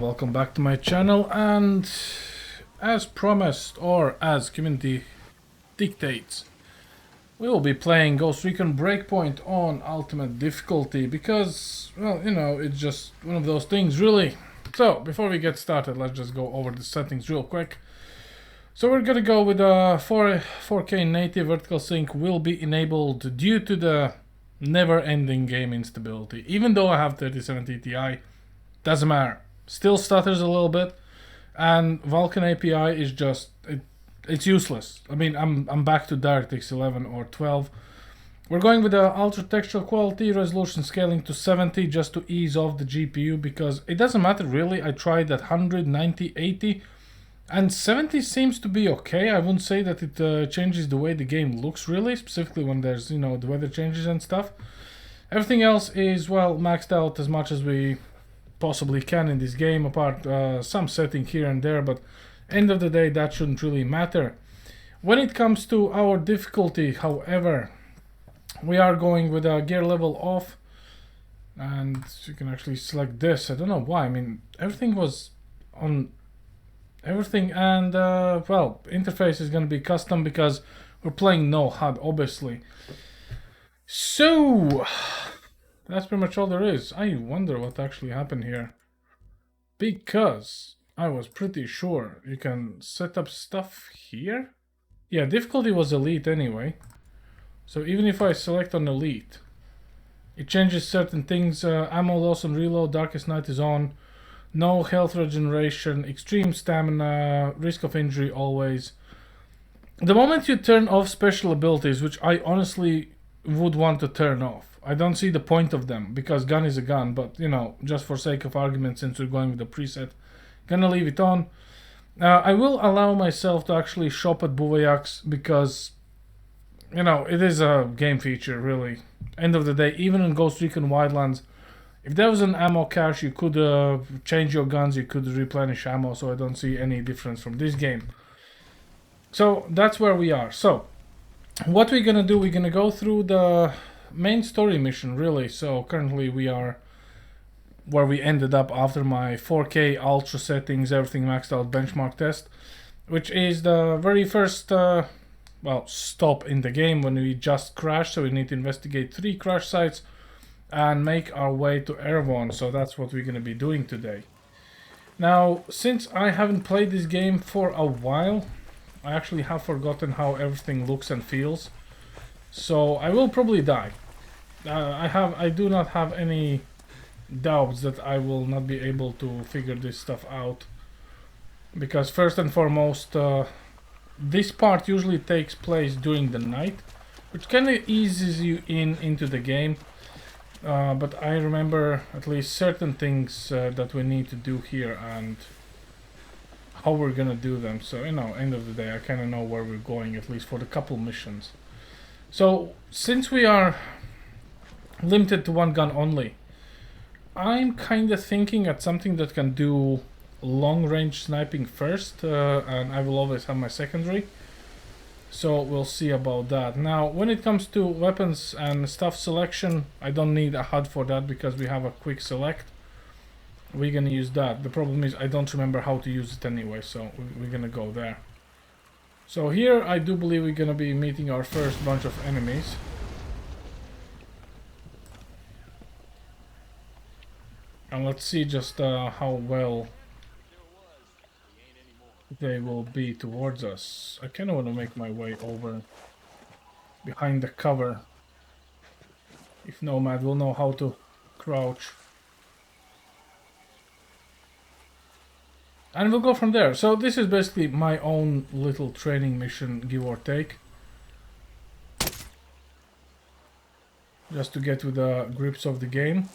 Welcome back to my channel, and as promised, or as community dictates, we will be playing Ghost Recon Breakpoint on ultimate difficulty because, well, you know, it's just one of those things, really. So, before we get started, let's just go over the settings real quick. So we're gonna go with a 4K native vertical sync will be enabled due to the never-ending game instability. Even though I have 3070 Ti, doesn't matter. Still stutters a little bit, and Vulkan API is just it's useless. I mean, I'm back to DirectX 11 or 12. We're going with the ultra textual quality, resolution scaling to 70 just to ease off the GPU, because it doesn't matter really. I tried at 100, 90, 80, and 70 seems to be okay. I wouldn't say that it changes the way the game looks really, specifically when there's, you know, the weather changes and stuff. Everything else is, well, maxed out as much as we possibly can in this game, apart some setting here and there, but end of the day that shouldn't really matter. When it comes to our difficulty, however, we are going with a gear level off, and you can actually select this. I don't know why. I mean, everything was on everything, and well, interface is going to be custom because we're playing no HUD, obviously. So that's pretty much all there is. I wonder what actually happened here, because I was pretty sure you can set up stuff here. Yeah, difficulty was elite anyway. So even if I select on elite, it changes certain things. Ammo loss and reload, darkest night is on, no health regeneration, extreme stamina, risk of injury always. The moment you turn off special abilities, which I honestly would want to turn off, I don't see the point of them, because gun is a gun, but you know, just for sake of argument, since we're going with the preset, gonna leave it on. I will allow myself to actually shop at Buvayaks because, you know, it is a game feature, really. End of the day, even in Ghost Recon Wildlands, if there was an ammo cache, you could change your guns, you could replenish ammo, so I don't see any difference from this game. So that's where we are. So what we're gonna do, we're gonna go through the main story mission, really. So currently we are where we ended up after my 4K ultra settings, everything maxed out benchmark test, which is the very first well, stop in the game when we just crashed. So we need to investigate 3 crash sites and make our way to Erwhon. So that's what we're going to be doing today. Now, since I haven't played this game for a while, I actually have forgotten how everything looks and feels. So I will probably die. I do not have any doubts that I will not be able to figure this stuff out, because first and foremost, this part usually takes place during the night, which kind of eases you into the game. But I remember at least certain things that we need to do here and how we're gonna do them. So, you know, end of the day, I kind of know where we're going, at least for the couple missions. So since we are limited to one gun only, I'm kind of thinking at something that can do long-range sniping first, and I will always have my secondary. So we'll see about that. Now, when it comes to weapons and stuff selection, I don't need a HUD for that because we have a quick select. We're gonna use that. The problem is I don't remember how to use it anyway, so we're gonna go there. So here I do believe we're gonna be meeting our first bunch of enemies. And let's see just how well they will be towards us. I kind of want to make my way over behind the cover. If Nomad will know how to crouch. And we'll go from there. So this is basically my own little training mission, give or take. Just to get with the grips of the game.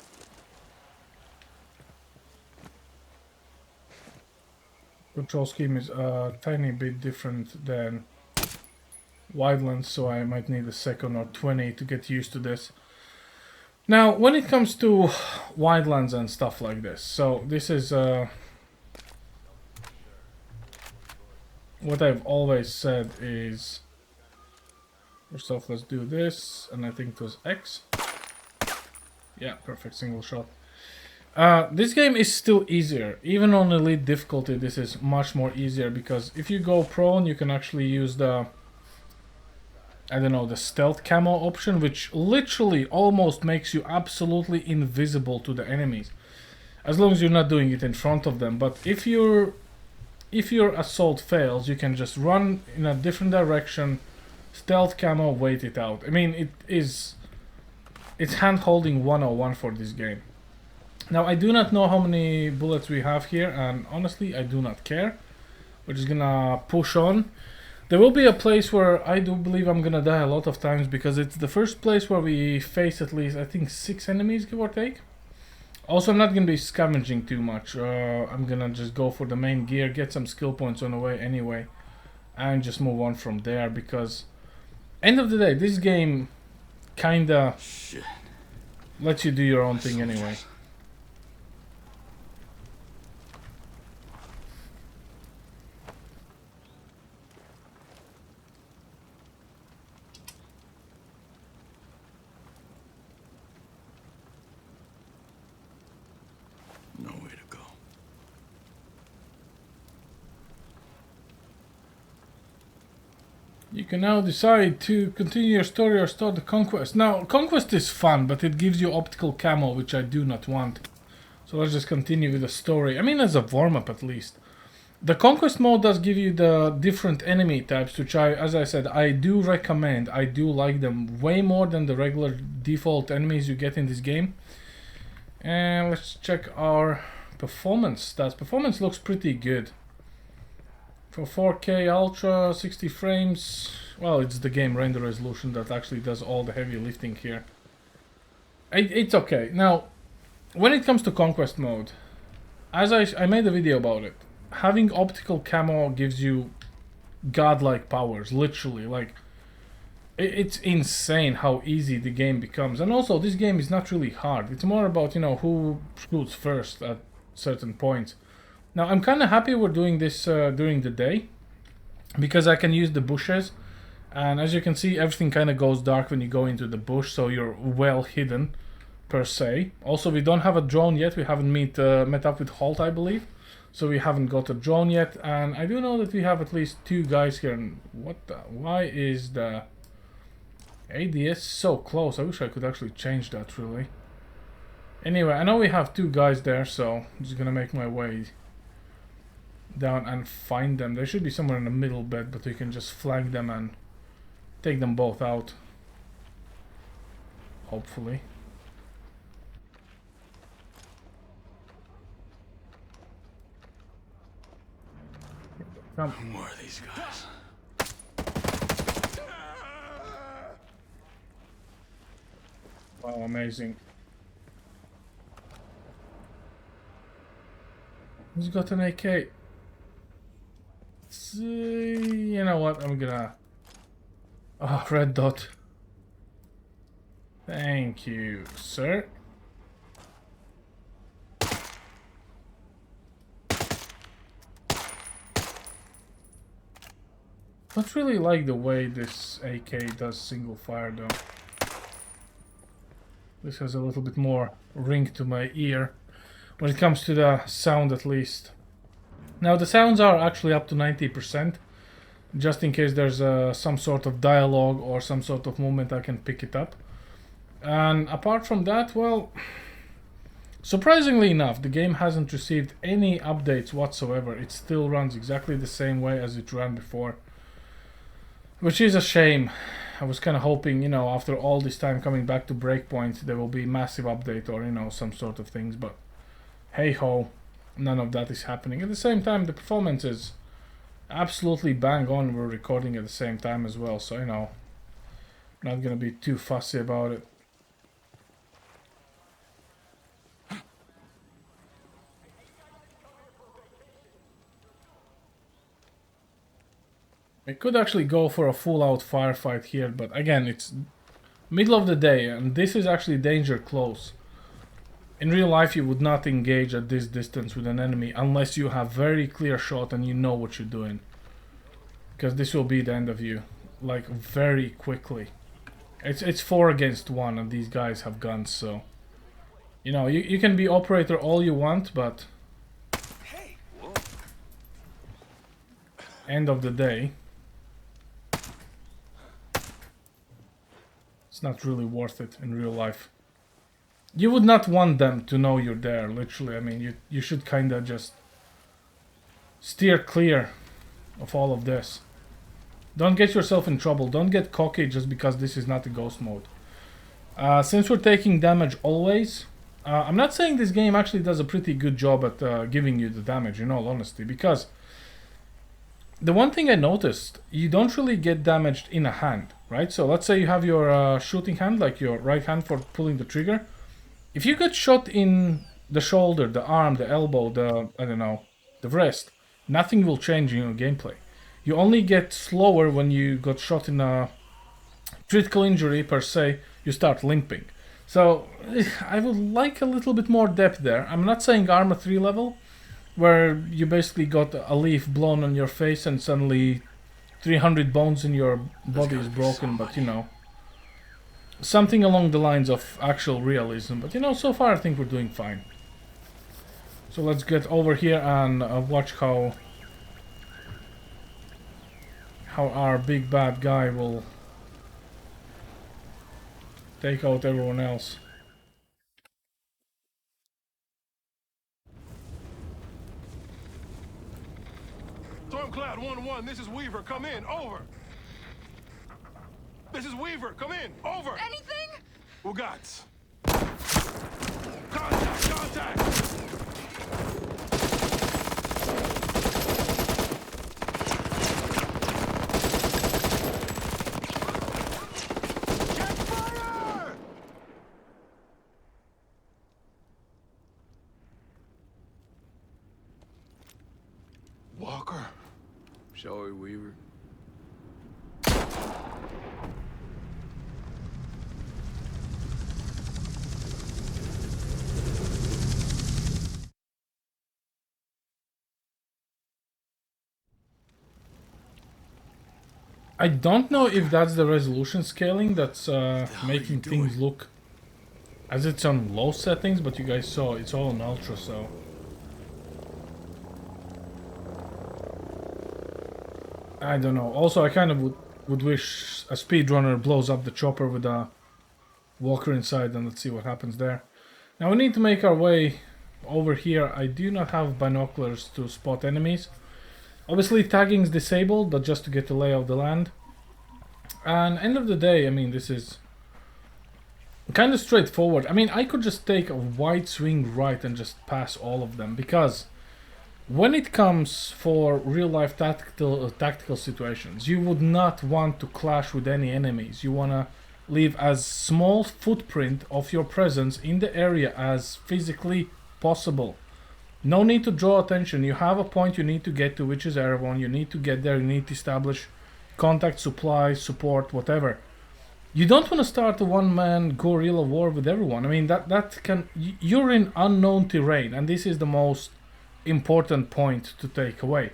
Control scheme is a tiny bit different than Wildlands, so I might need a second or 20 to get used to this. Now, when it comes to Wildlands and stuff like this, so this is what I've always said is, first off, let's do this, and I think it was X. Yeah, perfect, single shot. This game is still easier. Even on elite difficulty, this is much more easier because if you go prone, you can actually use the, I don't know, the stealth camo option, which literally almost makes you absolutely invisible to the enemies, as long as you're not doing it in front of them. But if your assault fails, you can just run in a different direction, stealth camo, wait it out. I mean, it's hand-holding 101 for this game. Now, I do not know how many bullets we have here, and honestly, I do not care. We're just gonna push on. There will be a place where I do believe I'm gonna die a lot of times, because it's the first place where we face at least, I think, 6 enemies, give or take. Also, I'm not gonna be scavenging too much. I'm gonna just go for the main gear, get some skill points on the way anyway, and just move on from there, because end of the day, this game kinda lets you do your own thing anyway. You can now decide to continue your story or start the conquest. Now, conquest is fun, but it gives you optical camo, which I do not want. So let's just continue with the story. I mean, as a warm-up at least. The conquest mode does give you the different enemy types, which as I said, I do recommend. I do like them way more than the regular default enemies you get in this game. And let's check our performance stats. Performance looks pretty good. For 4K Ultra, 60 frames, well, it's the game render resolution that actually does all the heavy lifting here. It's okay. Now, when it comes to Conquest mode, as I made a video about it, having optical camo gives you godlike powers, literally. Like, it's insane how easy the game becomes. And also, this game is not really hard. It's more about, you know, who shoots first at certain points. Now, I'm kind of happy we're doing this during the day, because I can use the bushes, and as you can see, everything kind of goes dark when you go into the bush, so you're well hidden, per se. Also, we don't have a drone yet. We haven't met up with HUD, I believe, so we haven't got a drone yet, and I do know that we have at least 2 guys here, and why is the ADS so close? I wish I could actually change that, really. Anyway, I know we have 2 guys there, so I'm just gonna make my way down and find them. They should be somewhere in the middle bed, but we can just flank them and take them both out. Hopefully. Come. Who are these guys? Wow, amazing. Who's got an AK? You know what? I'm gonna... Oh, red dot. Thank you, sir. Don't really like the way this AK does single fire though. This has a little bit more ring to my ear, when it comes to the sound at least. Now the sounds are actually up to 90%, just in case there's some sort of dialogue or some sort of movement, I can pick it up. And apart from that, well, surprisingly enough, the game hasn't received any updates whatsoever. It still runs exactly the same way as it ran before, which is a shame. I was kind of hoping, you know, after all this time coming back to Breakpoint, there will be a massive update or, you know, some sort of things, but hey ho, none of that is happening. At the same time, the performance is absolutely bang on. We're recording at the same time as well, so, you know, not gonna be too fussy about it. We could actually go for a full-out firefight here, but again, it's middle of the day, and this is actually danger close. In real life, you would not engage at this distance with an enemy unless you have very clear shot and you know what you're doing. Because this will be the end of you, like, very quickly. It's 4 against 1, and these guys have guns, so You know, you can be operator all you want, but end of the day, it's not really worth it in real life. You would not want them to know you're there, literally. I mean, you should kind of just steer clear of all of this. Don't get yourself in trouble. Don't get cocky just because this is not a ghost mode. Since we're taking damage always, I'm not saying this game actually does a pretty good job at giving you the damage, in all honesty, because the one thing I noticed, you don't really get damaged in a hand, right? So let's say you have your shooting hand, like your right hand for pulling the trigger. If you get shot in the shoulder, the arm, the elbow, I don't know, the wrist, nothing will change in your gameplay. You only get slower when you got shot in a critical injury per se, you start limping. So I would like a little bit more depth there. I'm not saying armor 3 level, where you basically got a leaf blown on your face and suddenly 300 bones in your body is broken, but you know, something along the lines of actual realism. But you know, so far I think we're doing fine. So let's get over here and watch how our big bad guy will take out everyone else. Stormcloud 1-1, this is Weaver, come in, over. This is Weaver, come in, over. Anything? Ugats. Contact! Check fire! Walker. Sorry, Weaver. I don't know if that's the resolution scaling that's making things look as it's on low settings, but you guys saw it's all on ultra, so I don't know. Also, I kind of would wish a speedrunner blows up the chopper with a walker inside, and let's see what happens there. Now we need to make our way over here. I do not have binoculars to spot enemies. Obviously tagging is disabled, but just to get the lay of the land. And end of the day, I mean, this is kind of straightforward. I mean, I could just take a wide swing right and just pass all of them, because when it comes for real life tactical situations, you would not want to clash with any enemies. You want to leave as small footprint of your presence in the area as physically possible. No need to draw attention. You have a point you need to get to, which is Erwhon. You need to get there. You need to establish contact, supply, support, whatever. You don't want to start a one-man guerrilla war with everyone. I mean, you're in unknown terrain, and this is the most important point to take away.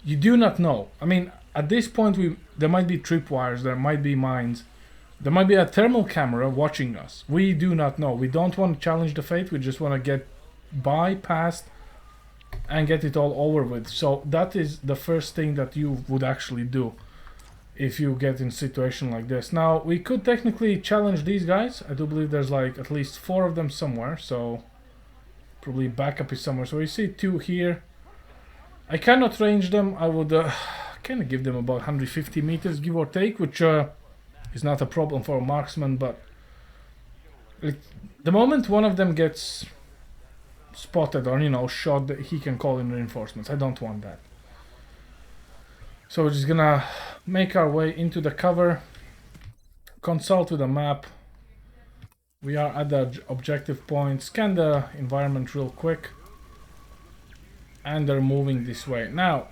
You do not know. I mean, at this point, there might be tripwires, there might be mines, there might be a thermal camera watching us. We do not know. We don't want to challenge the fate. We just want to get by, past, and get it all over with. So that is the first thing that you would actually do if you get in a situation like this. Now, we could technically challenge these guys. I do believe there's like at least 4 of them somewhere, so probably backup is somewhere. So you see 2 here. I cannot range them. I would kind of give them about 150 meters, give or take, which is not a problem for a marksman, but the moment one of them gets spotted or, you know, shot, he can call in reinforcements. I don't want that. So we're just gonna make our way into the cover, consult with the map. We are at the objective point. Scan the environment real quick, and they're moving this way. Now,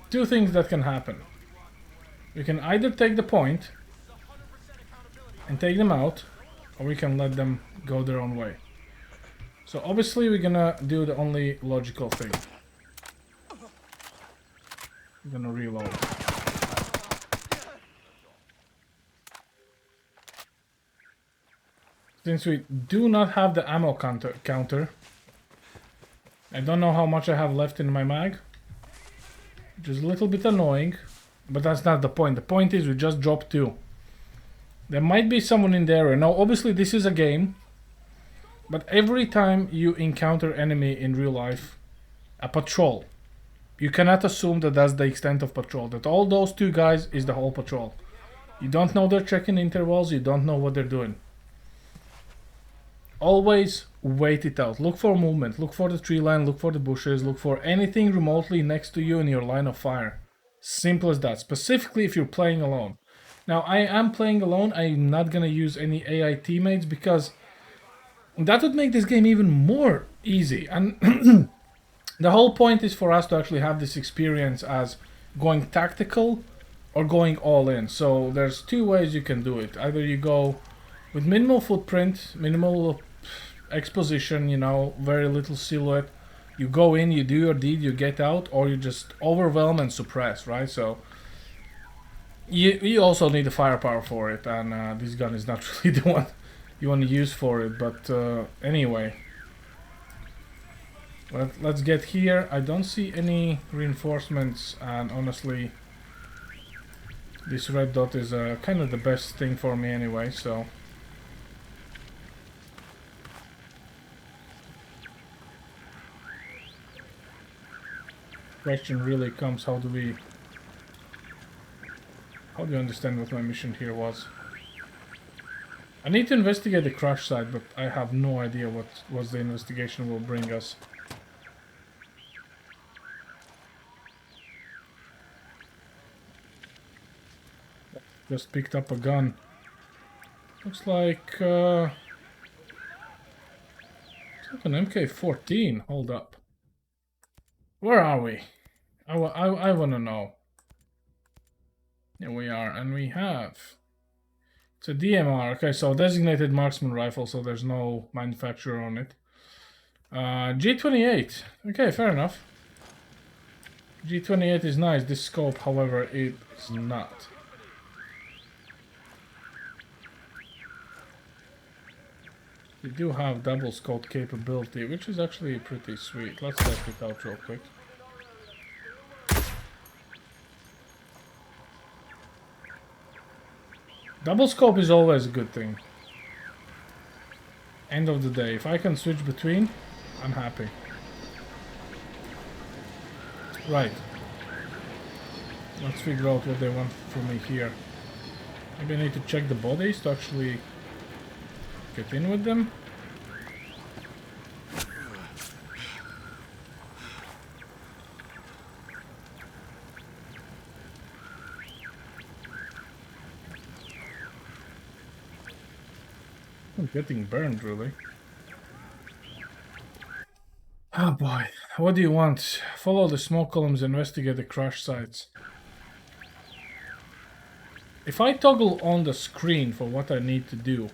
2 things that can happen. We can either take the point and take them out, or we can let them go their own way. So obviously we're gonna do the only logical thing. We're gonna reload. Since we do not have the ammo counter, I don't know how much I have left in my mag, which is a little bit annoying, but that's not the point. The point is we just dropped 2. There might be someone in the area. Now, obviously this is a game, but every time you encounter enemy in real life, a patrol, you cannot assume that that's the extent of patrol, that all those 2 guys is the whole patrol. You don't know their check-in intervals, you don't know what they're doing. Always wait it out. Look for movement, look for the tree line, look for the bushes, look for anything remotely next to you in your line of fire. Simple as that, specifically if you're playing alone. Now, I am playing alone. I'm not gonna use any AI teammates because that would make this game even more easy. And the whole point is for us to actually have this experience as going tactical or going all in. So there's 2 ways you can do it. Either you go with minimal footprint, minimal exposition, you know, very little silhouette. You go in, you do your deed, you get out, or you just overwhelm and suppress, right? So you also need the firepower for it, and this gun is not really the one you want to use for it. But anyway, let's get here. I don't see any reinforcements, and honestly, this red dot is kind of the best thing for me anyway, so. Question really comes, how do you understand what my mission here was? I need to investigate the crash site, but I have no idea what the investigation will bring us. Just picked up a gun. Looks like an MK14. Hold up. Where are we? I want to know. Here we are, and we have... It's a DMR. Okay, so designated marksman rifle, so there's no manufacturer on it. G28. Okay, fair enough. G28 is nice. This scope, however, it is not. We do have double scope capability, which is actually pretty sweet. Let's test it out real quick. Double scope is always a good thing. End of the day, if I can switch between, I'm happy. Right. Let's figure out what they want from me here. Maybe I need to check the bodies to actually get in with them. I'm getting burned, really. Oh boy, what do you want? Follow the smoke columns, investigate the crash sites. If I toggle on the screen for what I need to do,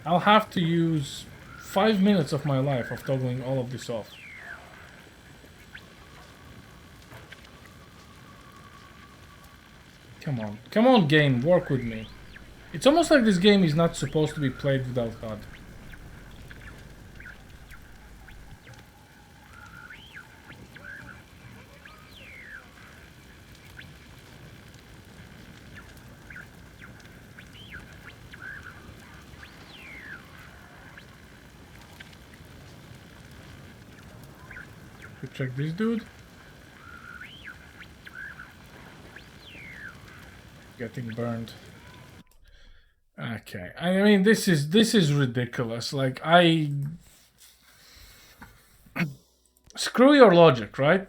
I'll have to use 5 minutes of my life of toggling all of this off. Come on game, work with me. It's almost like this game is not supposed to be played without HUD. Check this dude. Getting burned. Okay, I mean this is ridiculous. Like screw your logic, right?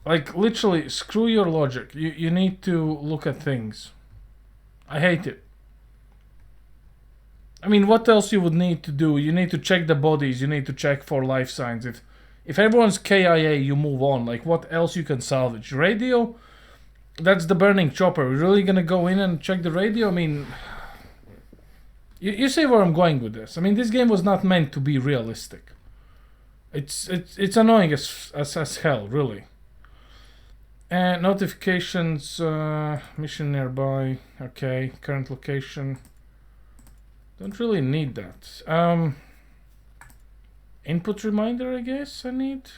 Like literally screw your logic. You need to look at things. I hate it. I mean, what else you would need to do? You need to check the bodies, you need to check for life signs. If everyone's KIA, you move on. Like, what else you can salvage? Radio? That's the burning chopper. We're really gonna go in and check the radio? I mean, you see where I'm going with this. I mean, this game was not meant to be realistic. It's annoying as hell, really. And notifications, mission nearby. Okay, current location. Don't really need that. Input reminder, I guess I need.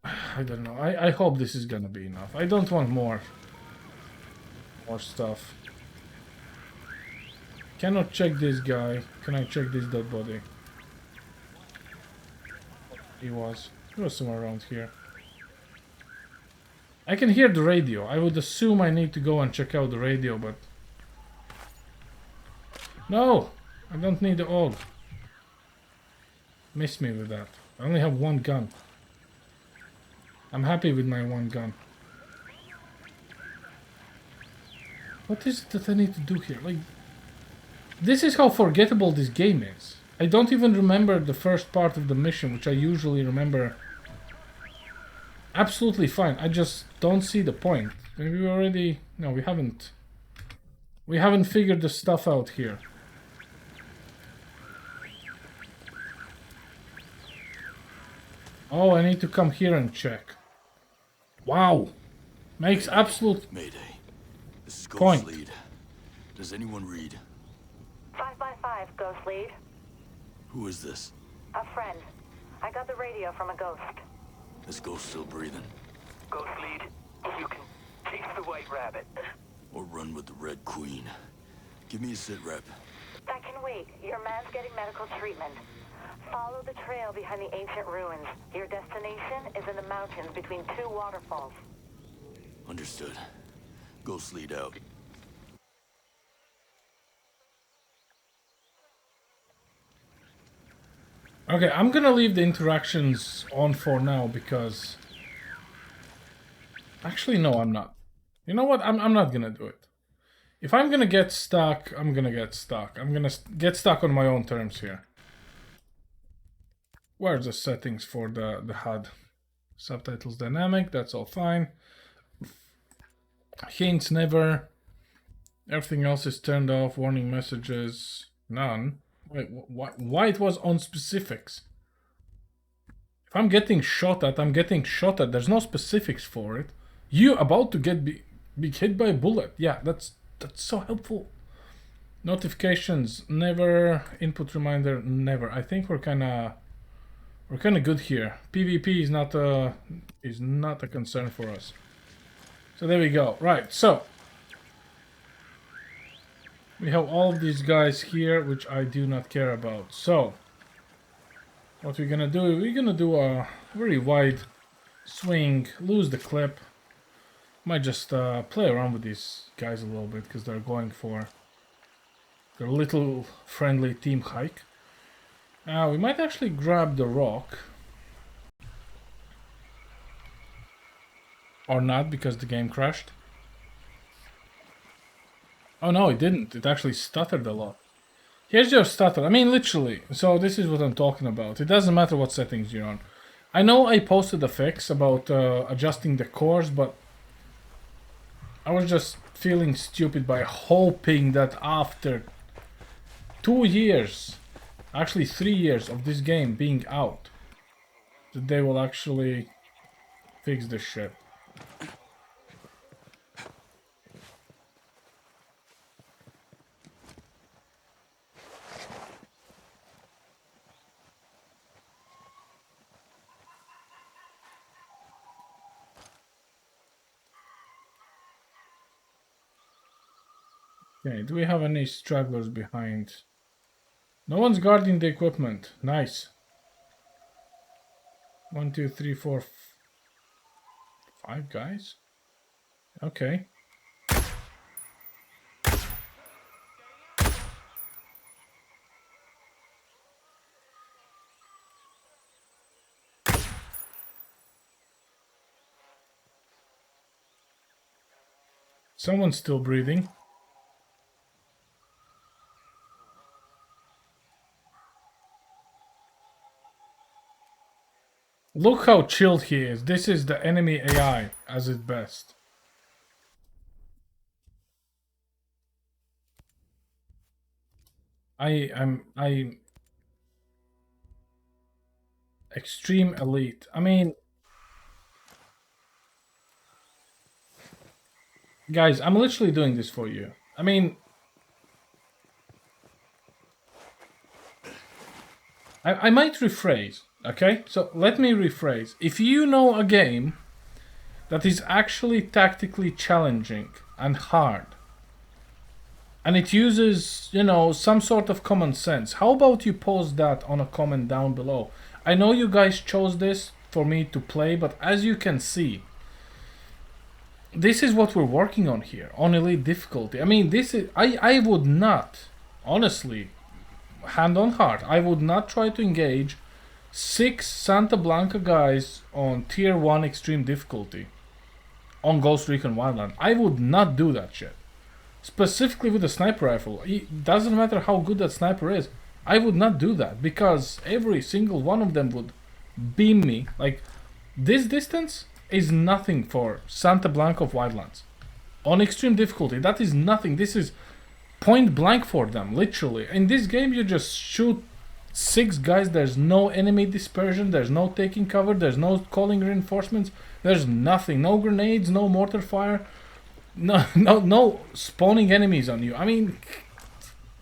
I don't know. I hope this is gonna be enough. I don't want more stuff. Cannot check this guy. Can I check this dead body? He was somewhere around here. I can hear the radio. I would assume I need to go and check out the radio, but... No! I don't need the AUG. Miss me with that. I only have one gun. I'm happy with my one gun. What is it that I need to do here? Like, this is how forgettable this game is. I don't even remember the first part of the mission, which I usually remember absolutely fine. I just don't see the point. Maybe we already... No, we haven't. We haven't figured the stuff out here. Oh, I need to come here and check. Wow. Makes absolute Mayday. This is Ghost point. Lead. Does anyone read? 555, Ghost Lead. Who is this? A friend. I got the radio from a ghost. This ghost still breathing? Ghost Lead, you can chase the White Rabbit. Or run with the Red Queen? Give me a sit rep. That can wait. Your man's getting medical treatment. Follow the trail behind the ancient ruins. Your destination is in the mountains between two waterfalls. Understood. Ghost Lead out. Okay, I'm gonna leave the interactions on for now because... Actually, no, I'm not. You know what? I'm not gonna do it. If I'm gonna get stuck, I'm gonna get stuck. I'm gonna get stuck on my own terms here. Where's the settings for the HUD? Subtitles dynamic, that's all fine. Hints never. Everything else is turned off. Warning messages, none. Wait, why it was on specifics? If I'm getting shot at, I'm getting shot at. There's no specifics for it. You about to get be hit by a bullet. Yeah, that's so helpful. Notifications, never. Input reminder, never. I think we're kind of good here. PvP is not a concern for us. So there we go. Right, so we have all of these guys here, which I do not care about. So what we're gonna do, we're gonna do a very wide swing, lose the clip. Might just play around with these guys a little bit because they're going for their little friendly team hike. We might actually grab the rock. Or not, because the game crashed. Oh no, it didn't. It actually stuttered a lot. Here's your stutter. I mean, literally. So this is what I'm talking about. It doesn't matter what settings you're on. I know I posted a fix about adjusting the cores, but I was just feeling stupid by hoping that after 2 years, actually 3 years of this game being out, that they will actually fix this shit. Okay, do we have any stragglers behind? No one's guarding the equipment. Nice. 1, 2, 3, 4, 5 guys? Okay. Someone's still breathing. Look how chilled he is. This is the enemy AI as its best. I'm extreme elite. I mean, Guys, I'm literally doing this for you. I mean, I might rephrase, okay? So let me rephrase. If you know a game that is actually tactically challenging and hard, and it uses, you know, some sort of common sense, how about you post that on a comment down below? I know you guys chose this for me to play, but as you can see, this is what we're working on here, on elite difficulty. I mean, this is, I would not, honestly, hand on heart, I would not try to engage 6 Santa Blanca guys on tier 1 extreme difficulty on Ghost Recon Wildland. I would not do that shit. Specifically with a sniper rifle. It doesn't matter how good that sniper is. I would not do that because every single one of them would beam me. Like, this distance is nothing for Santa Blanca of Wildlands. On extreme difficulty, that is nothing. This is point blank for them, literally. In this game, you just shoot 6 guys. There's no enemy dispersion. There's no taking cover. There's no calling reinforcements. There's nothing. No grenades. No mortar fire. No spawning enemies on you. I mean,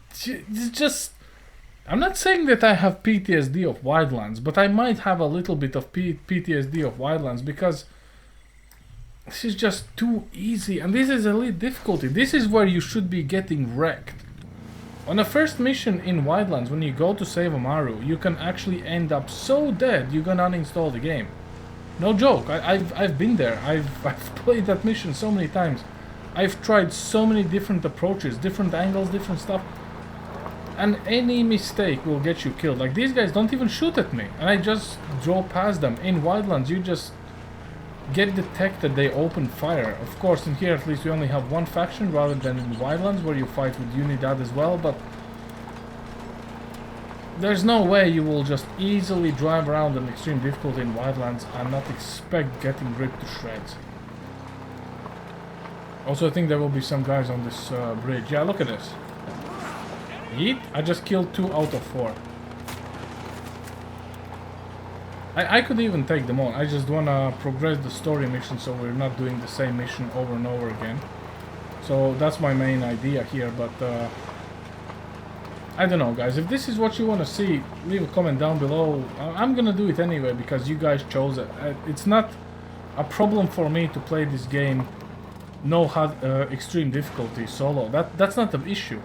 it's just... I'm not saying that I have PTSD of Wildlands, but I might have a little bit of PTSD of Wildlands because this is just too easy, and this is elite difficulty. This is where you should be getting wrecked. On the first mission in Wildlands, when you go to save Amaru, you can actually end up so dead you're gonna uninstall the game. No joke. I've been there. I've played that mission so many times. I've tried so many different approaches, different angles, different stuff. And any mistake will get you killed. Like, these guys don't even shoot at me. And I just draw past them. In Wildlands, you just get detected, they open fire. Of course, in here at least we only have one faction rather than in Wildlands where you fight with Unidad as well. But there's no way you will just easily drive around on extreme difficulty in Wildlands and not expect getting ripped to shreds. Also, I think there will be some guys on this bridge. Yeah, look at this. Yeet, I just killed 2 out of 4. I could even take them on. I just wanna progress the story mission so we're not doing the same mission over and over again. So that's my main idea here, but I don't know, guys. If this is what you want to see, leave a comment down below. I'm gonna do it anyway because you guys chose it. It's not a problem for me to play this game no HUD extreme difficulty solo. That's not the issue.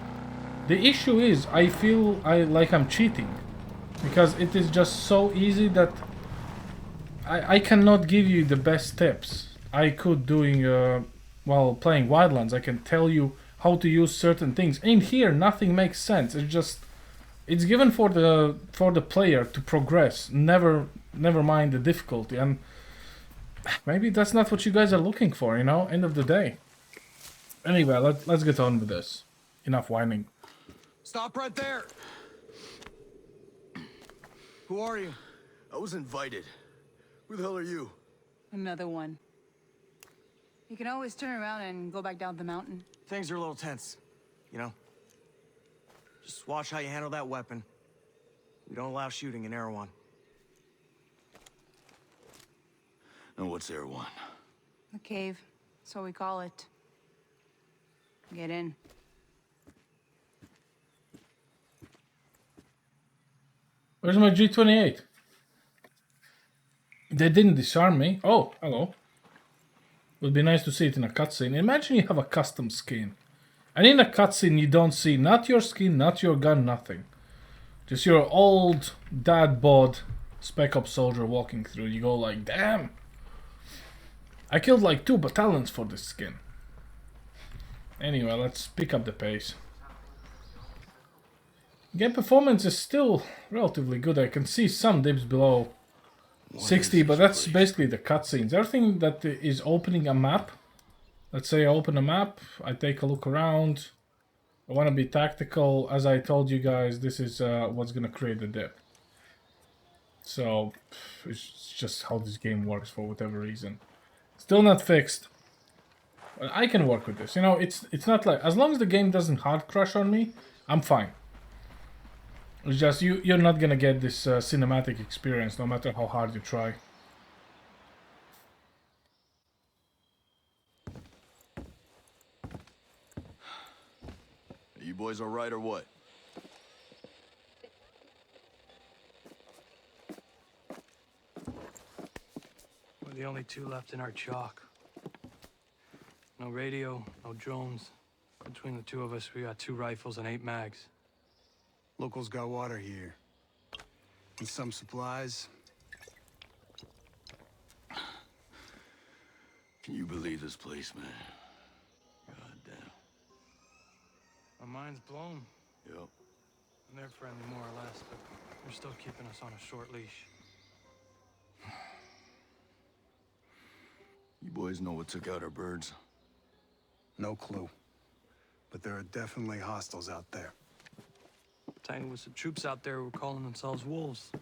The issue is I feel like I'm cheating because it is just so easy that I cannot give you the best tips I could doing while playing Wildlands. I can tell you how to use certain things. In here, nothing makes sense. It's given for the player to progress. Never mind the difficulty. And maybe that's not what you guys are looking for, you know. End of the day. Anyway, let's get on with this. Enough whining. Stop right there. Who are you? I was invited. Who the hell are you? Another one. You can always turn around and go back down the mountain. Things are a little tense, you know? Just watch how you handle that weapon. We don't allow shooting in Erwhon. And what's Erwhon? The cave, so we call it. Get in. Where's my G28? They didn't disarm me. Oh, hello. Would be nice to see it in a cutscene. Imagine you have a custom skin. And in a cutscene you don't see not your skin, not your gun, nothing. Just your old dad bod Spec Ops soldier walking through. You go like, damn. I killed like 2 battalions for this skin. Anyway, let's pick up the pace. Game performance is still relatively good. I can see some dips below 60, but that's basically the cutscenes. Everything that is opening a map. Let's say I open a map, I take a look around. I want to be tactical. As I told you guys, this is what's going to create the dip. So, it's just how this game works for whatever reason. Still not fixed. But I can work with this. You know, it's not like... As long as the game doesn't hard crush on me, I'm fine. It's just you're not gonna get this cinematic experience no matter how hard you try. boys all right or what? We're the only two left in our chalk. No radio, no drones. Between the two of us, we got 2 rifles and 8 mags. Locals got water here. And some supplies. Can you believe this place, man? God damn. My mind's blown. Yep. And they're friendly more or less, but they're still keeping us on a short leash. You boys know what took out our birds? No clue. But there are definitely hostiles out there. Tiny with some troops out there who were calling themselves wolves.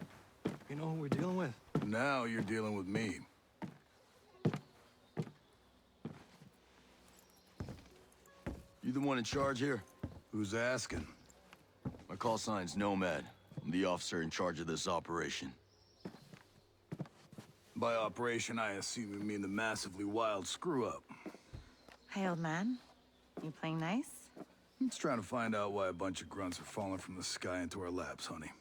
You know who we're dealing with? Now you're dealing with me. You the one in charge here? Who's asking? My call sign's Nomad. I'm the officer in charge of this operation. By operation, I assume you mean the massively wild screw-up. Hey, old man. You playing nice? I'm just trying to find out why a bunch of grunts are falling from the sky into our laps, honey.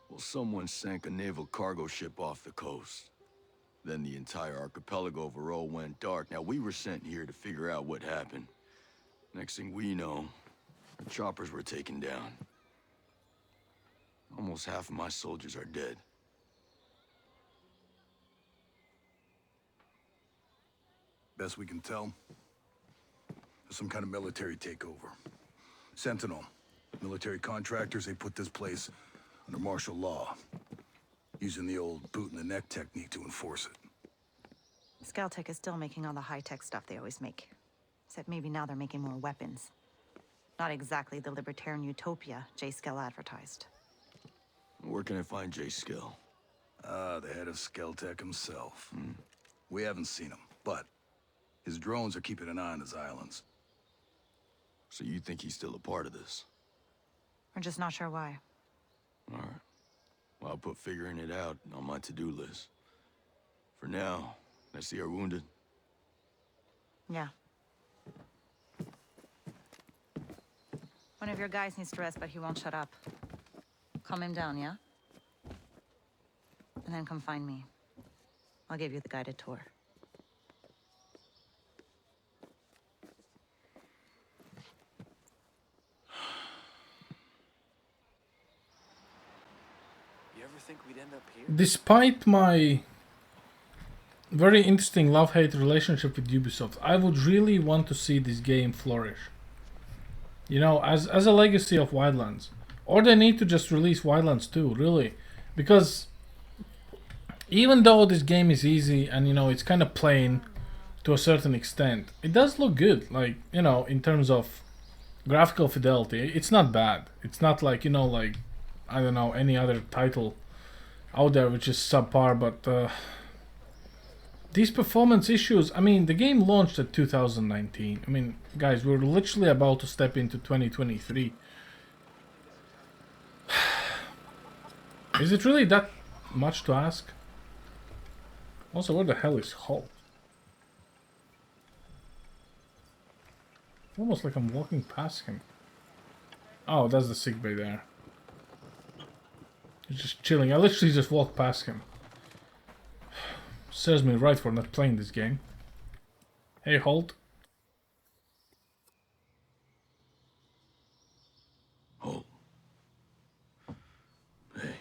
Well, someone sank a naval cargo ship off the coast. Then the entire archipelago of Erwhon went dark. Now, we were sent here to figure out what happened. Next thing we know, our choppers were taken down. Almost half of my soldiers are dead. Best we can tell, there's some kind of military takeover. Sentinel, military contractors, they put this place under martial law, using the old boot-in-the-neck technique to enforce it. Scaltech is still making all the high-tech stuff they always make. Except maybe now they're making more weapons. Not exactly the libertarian utopia J. Skell advertised. Where can I find J. Skell? The head of Skeltech himself. We haven't seen him, but his drones are keeping an eye on his islands. So you think he's still a part of this? We're just not sure why. All right. Well, I'll put figuring it out on my to-do list. For now, I see our wounded. Yeah. One of your guys needs to rest, but he won't shut up. Calm him down, yeah? And then come find me. I'll give you the guided tour. You ever think we'd end up here? Despite my very interesting love-hate relationship with Ubisoft, I would really want to see this game flourish. You know, as a legacy of Wildlands. Or they need to just release Wildlands 2, really. Because even though this game is easy and, you know, it's kind of plain to a certain extent, it does look good. Like, you know, in terms of graphical fidelity, it's not bad. It's not like, you know, like, I don't know, any other title out there which is subpar, but these performance issues, I mean, the game launched at 2019. I mean, guys, we're literally about to step into 2023. Is it really that much to ask? Also, where the hell is Hulk? Almost like I'm walking past him. Oh, that's the sick bay there. He's just chilling. I literally just walked past him. Serves me right for not playing this game. Hey, Holt. Holt. Hey.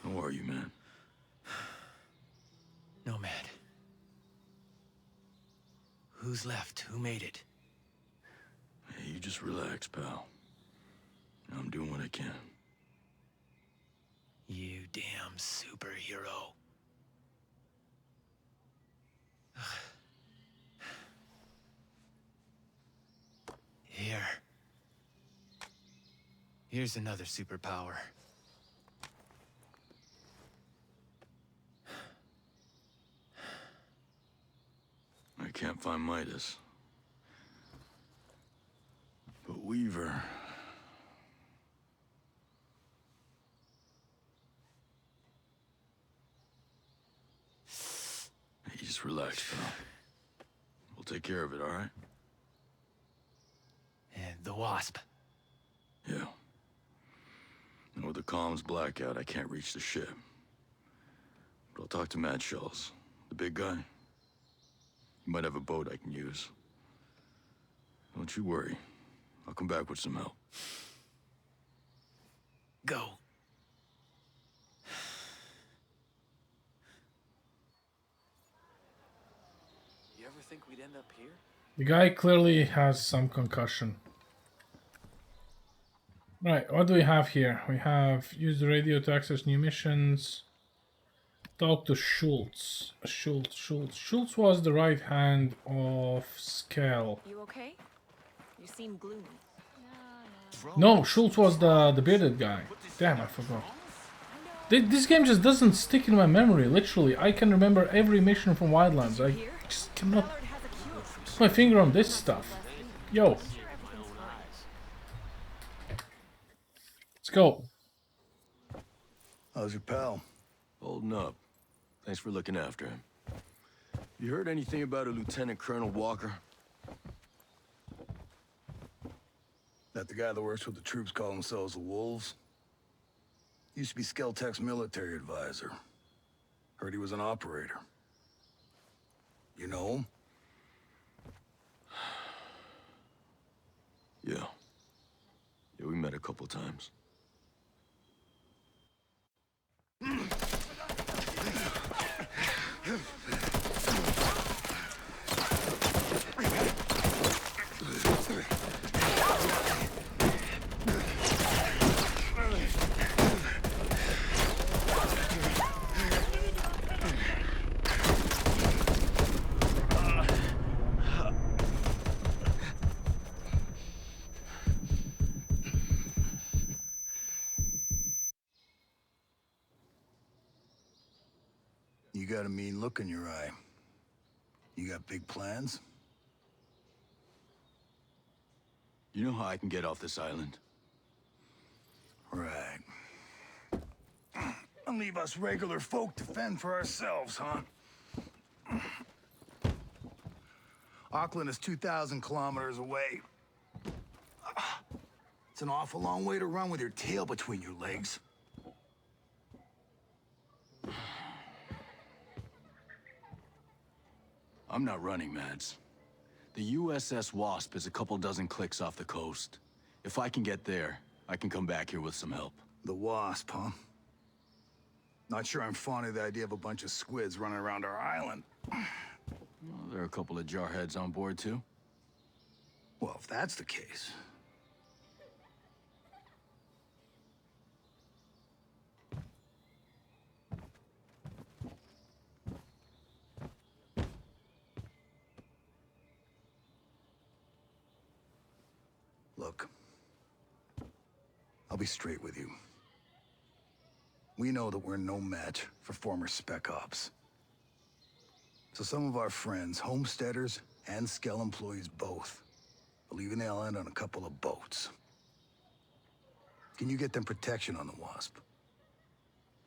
How are you, man? Nomad. Who's left? Who made it? Hey, you just relax, pal. I'm doing what I can. You damn superhero. Here's another superpower. I can't find Midas. But Weaver... Hey, just relax, pal. We'll take care of it, all right? The Wasp. Yeah. And with the comms blackout, I can't reach the ship. But I'll talk to Matt Schultz, the big guy. He might have a boat I can use. Don't you worry. I'll come back with some help. Go. You ever think we'd end up here? The guy clearly has some concussion. Right, what do we have here? We have use the radio to access new missions. Talk to Schultz. Schultz was the right hand of Skell. You okay? You seem gloomy. No, Schultz was the bearded guy. Damn, I forgot. This game just doesn't stick in my memory, literally. I can remember every mission from Wildlands. I just cannot put my finger on this stuff. Yo. Let's go. How's your pal? Holding up. Thanks for looking after him. You heard anything about a Lieutenant Colonel Walker? That the guy that works with the troops call themselves the Wolves? Used to be Skeltech's military advisor. Heard he was an operator. You know him? Yeah. Yeah, we met a couple times. You got a mean look in your eye. You got big plans? You know how I can get off this island? Right. And leave us regular folk to fend for ourselves, huh? Auckland is 2,000 kilometers away. It's an awful long way to run with your tail between your legs. I'm not running, Mads. The USS Wasp is a couple dozen clicks off the coast. If I can get there, I can come back here with some help. The Wasp, huh? Not sure I'm fond of the idea of a bunch of squids running around our island. Well, there are a couple of jarheads on board, too. Well, if that's the case... Look, I'll be straight with you. We know that we're no match for former Spec Ops. So some of our friends, homesteaders and Skell employees both, are leaving the island on a couple of boats. Can you get them protection on the Wasp?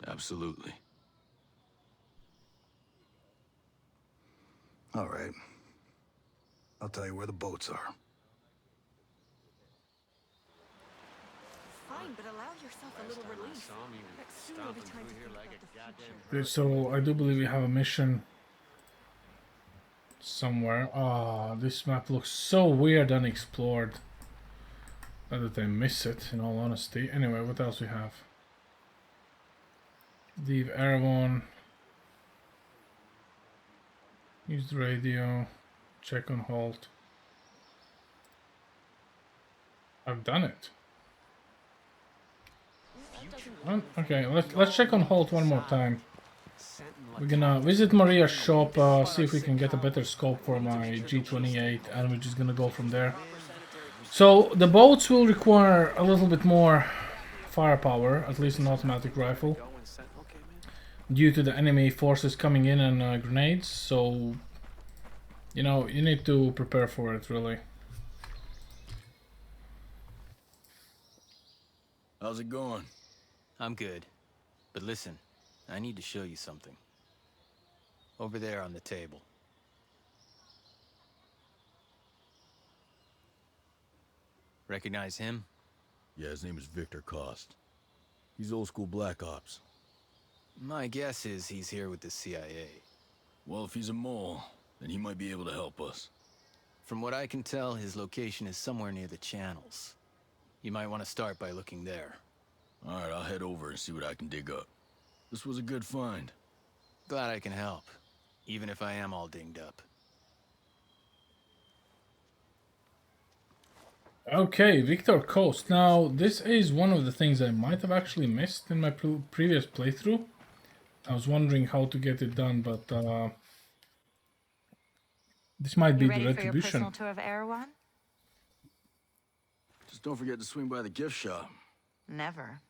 Absolutely. All right. I'll tell you where the boats are. Fine, but allow yourself a little relief. Soon will be time to think about the future. Okay, so I do believe we have a mission somewhere. Ah, this map looks so weird unexplored. Not that I miss it, in all honesty. Anyway, what else we have? Leave Erwhon. Use the radio. Check on halt. I've done it. Okay, let's check on halt one more time. We're gonna visit Maria's shop, see if we can get a better scope for my G28, and we're just gonna go from there. So the boats will require a little bit more firepower, at least an automatic rifle, due to the enemy forces coming in and grenades. So, you know, you need to prepare for it, really. How's it going? I'm good. But listen, I need to show you something. Over there on the table. Recognize him? Yeah, his name is Victor Cost. He's old school Black Ops. My guess is he's here with the CIA. Well, if he's a mole, then he might be able to help us. From what I can tell, his location is somewhere near the channels. You might want to start by looking there. Alright, I'll head over and see what I can dig up. This was a good find. Glad I can help, even if I am all dinged up. Okay, Victor Coast. Now, this is one of the things I might have actually missed in my previous playthrough. I was wondering how to get it done, but this might be the ready for your retribution. personal tour of Erwhon? Just don't forget to swing by the gift shop. Never.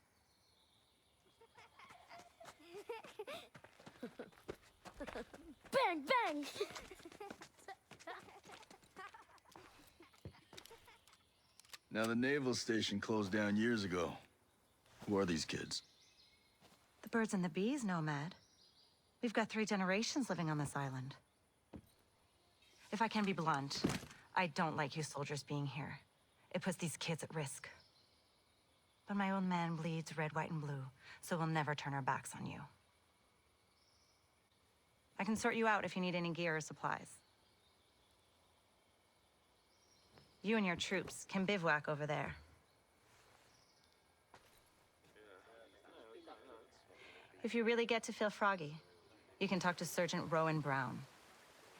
Bang, bang! Now, the naval station closed down years ago. Who are these kids? The birds and the bees, Nomad. We've got 3 generations living on this island. If I can be blunt, I don't like you soldiers being here. It puts these kids at risk. But my old man bleeds red, white, and blue, so we'll never turn our backs on you. I can sort you out if you need any gear or supplies. You and your troops can bivouac over there. If you really get to feel froggy, you can talk to Sergeant Rowan Brown.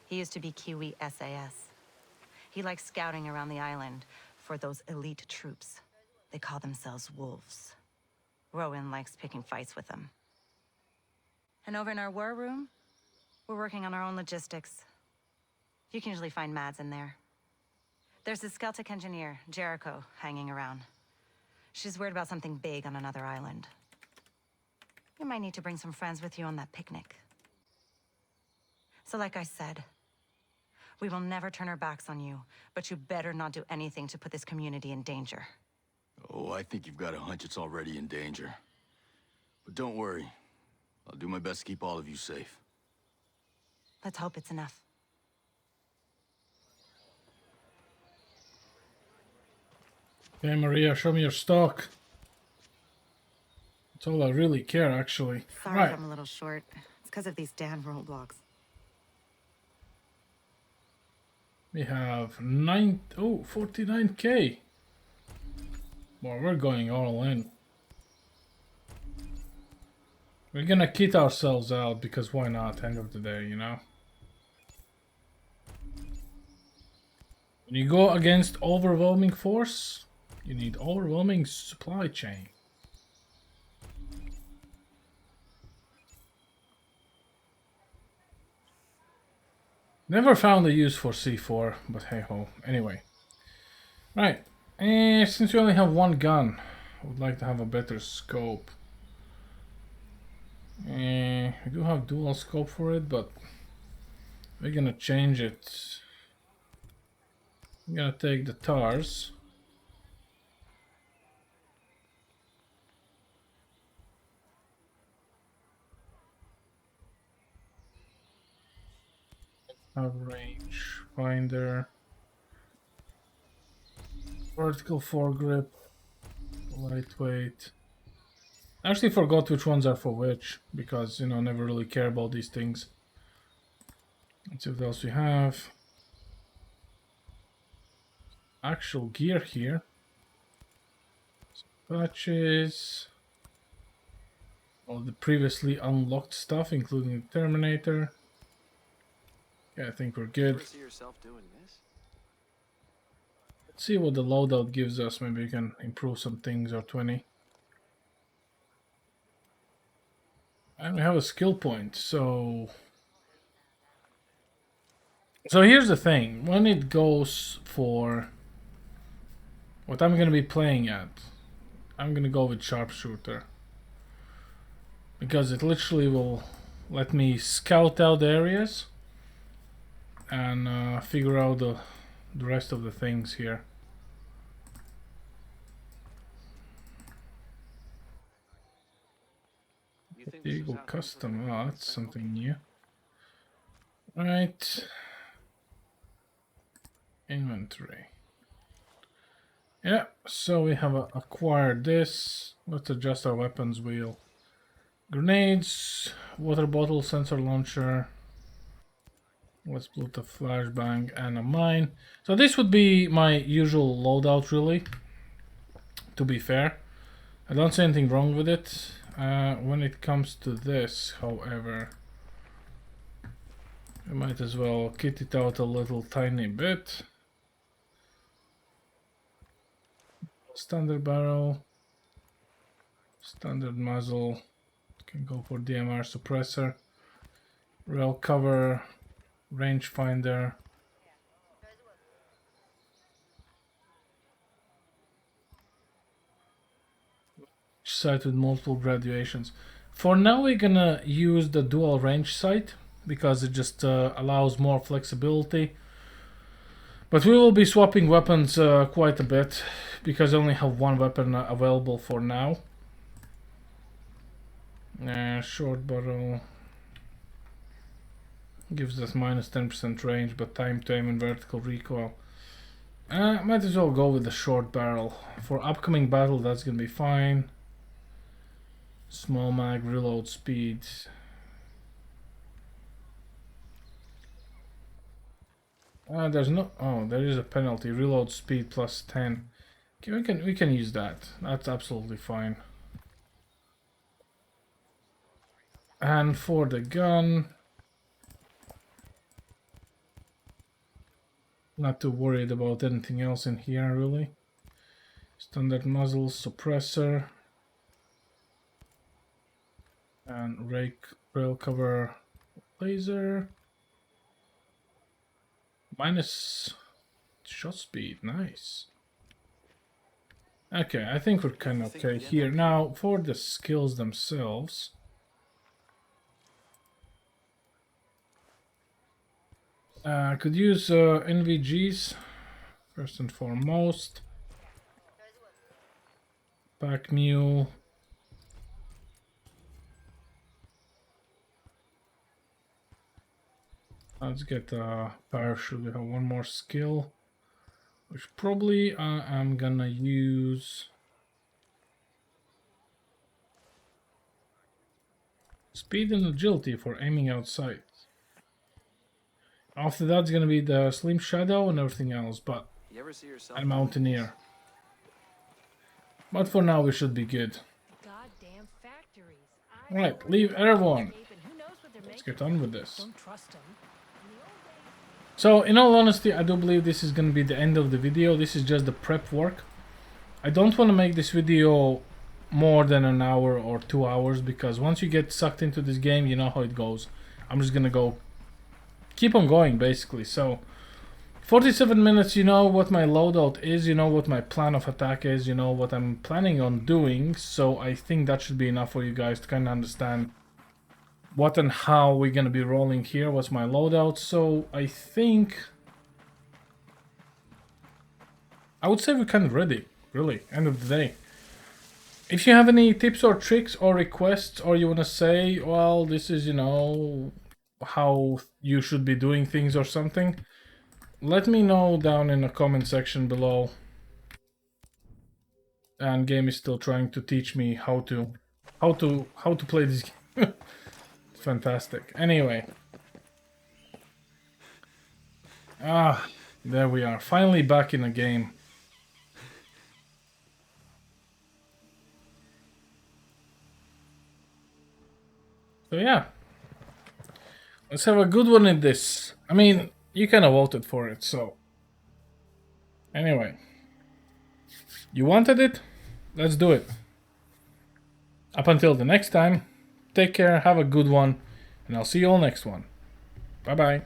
He used to be Kiwi SAS. He likes scouting around the island for those elite troops. They call themselves wolves. Rowan likes picking fights with them. And over in our war room, we're working on our own logistics. You can usually find Mads in there. There's a Celtic engineer, Jericho, hanging around. She's worried about something big on another island. You might need to bring some friends with you on that picnic. So like I said, we will never turn our backs on you, but you better not do anything to put this community in danger. Oh, I think you've got a hunch it's already in danger. But don't worry. I'll do my best to keep all of you safe. Let's hope it's enough. Okay, Maria, show me your stock. That's all I really care, actually. Sorry Right. if I'm a little short. It's because of these damn roadblocks. We have 49k. Well, we're going all in. We're gonna kit ourselves out because why not? End of the day, you know. When you go against overwhelming force, you need overwhelming supply chain. Never found a use for C4, but hey ho. Anyway. Right. And since we only have one gun, I would like to have a better scope. We do have dual scope for it, but we're gonna change it. I'm gonna take the TARS. Have range finder, vertical foregrip, lightweight. I actually forgot which ones are for which because, you know, never really care about these things. Let's see what else we have. Actual gear here. Some patches. All the previously unlocked stuff, including the Terminator. Yeah, I think we're good. Ever see yourself doing this? Let's see what the loadout gives us. Maybe we can improve some things or 20. And we have a skill point, so here's the thing. When it goes for what I'm gonna be playing at, I'm gonna go with sharpshooter. Because it literally will let me scout out the areas and figure out the rest of the things here. Eagle custom, oh, that's something new. Right. Inventory. Yeah, so we have acquired this. Let's adjust our weapons wheel. Grenades, water bottle, sensor launcher. Let's put a flashbang and a mine. So this would be my usual loadout, really. To be fair, I don't see anything wrong with it. When it comes to this, however, I might as well kit it out a little tiny bit. Standard barrel, standard muzzle. Can go for DMR suppressor, rail cover, rangefinder. Sight with multiple graduations. For now, we're gonna use the dual range sight because it just allows more flexibility. But we will be swapping weapons quite a bit because I only have one weapon available for now. Short barrel gives us minus 10% range, but time to aim and vertical recoil. Might as well go with the short barrel. For upcoming battle, that's gonna be fine. Small mag, reload speed. There's no. Oh, there is a penalty. Reload speed plus 10. Okay, we can use that. That's absolutely fine. And for the gun, not too worried about anything else in here really. Standard muzzle, suppressor, and rail cover, laser. Minus shot speed, nice. Okay, I think we're kind of okay here. Now for the skills themselves. Could use NVGs first and foremost. Pack mule. Let's get a parachute. We have one more skill, which probably I'm gonna use speed and agility for aiming outside. After that's gonna be the slim shadow and everything else, but and mountaineer. But for now we should be good. Alright, leave Erwhon. Let's get on with this. So in all honesty, I do believe this is gonna be the end of the video. This is just the prep work. I don't want to make this video more than an hour or 2 hours, because once you get sucked into this game, you know how it goes. I'm just gonna keep on going basically. So 47 minutes, you know what my loadout is, you know what my plan of attack is, you know what I'm planning on doing. So I think that should be enough for you guys to kind of understand what and how we're gonna be rolling here, what's my loadout. So I think I would say we're kind of ready, really, end of the day. If you have any tips or tricks or requests, or you want to say, well, this is, you know, how you should be doing things or something, let me know down in the comment section below. And game is still trying to teach me how to play this game. Fantastic. Anyway. There we are. Finally back in the game. So yeah. Let's have a good one in this. I mean, you kind of voted for it, so. Anyway. You wanted it? Let's do it. Up until the next time, take care, have a good one, and I'll see you all next one. Bye bye.